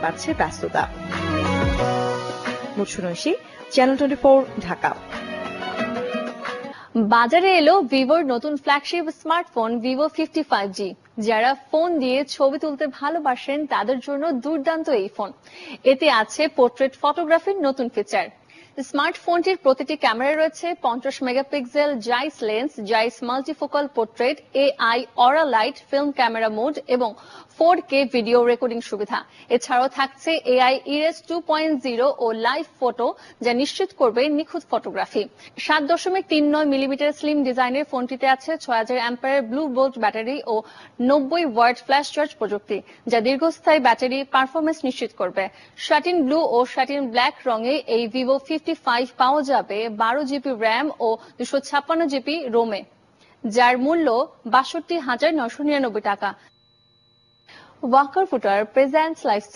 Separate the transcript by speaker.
Speaker 1: বাড়ছে ব্যস্ততা। মুছুনৈশী, চ্যানেল 24, ঢাকা।
Speaker 2: বাজারে এলো ভিভোর নতুন ফ্ল্যাগশিপ স্মার্টফোন ভিভো 55G। যারা ফোন দিয়ে ছবি তুলতে ভালোবাসেন তাদের জন্য দুর্দান্ত এই ফোন। এতে আছে পোর্ট্রেট ফটোগ্রাফির নতুন ফিচার। স্মার্টফোনটির প্রতিটি ক্যামেরায় রয়েছে 50 megapixel জাইস lens, জাইস multifocal portrait, AI অরা লাইট ফিল্ম ক্যামেরা মোড এবং 4K ভিডিও রেকর্ডিং সুবিধা। এছাড়াও থাকছে AI ইরেজ 2.0 ও লাইভ ফটো, যা নিশ্চিত করবে নিখুঁত ফটোগ্রাফি। 7.39 মিলিমিটার স্লিম ডিজাইনের ফোনটিতে আছে 6000 অ্যাম্পিয়ারের ব্লু বোল্ট ব্যাটারি ও 90 ওয়াট ফ্ল্যাশ চার্জ প্রযুক্তি, যা দীর্ঘস্থায়ী ব্যাটারি পারফরমেন্স নিশ্চিত করবে। শাটিন ব্লু ও শাটিন ব্ল্যাক রঙে এই ভিভো 55 পাওয়া যাবে 12 জিবি র্যাম ও 256 জিবি রোমে, যার মূল্য 62,999 টাকা। ওয়াকার ফুটার প্রেজেন্টস লাইফ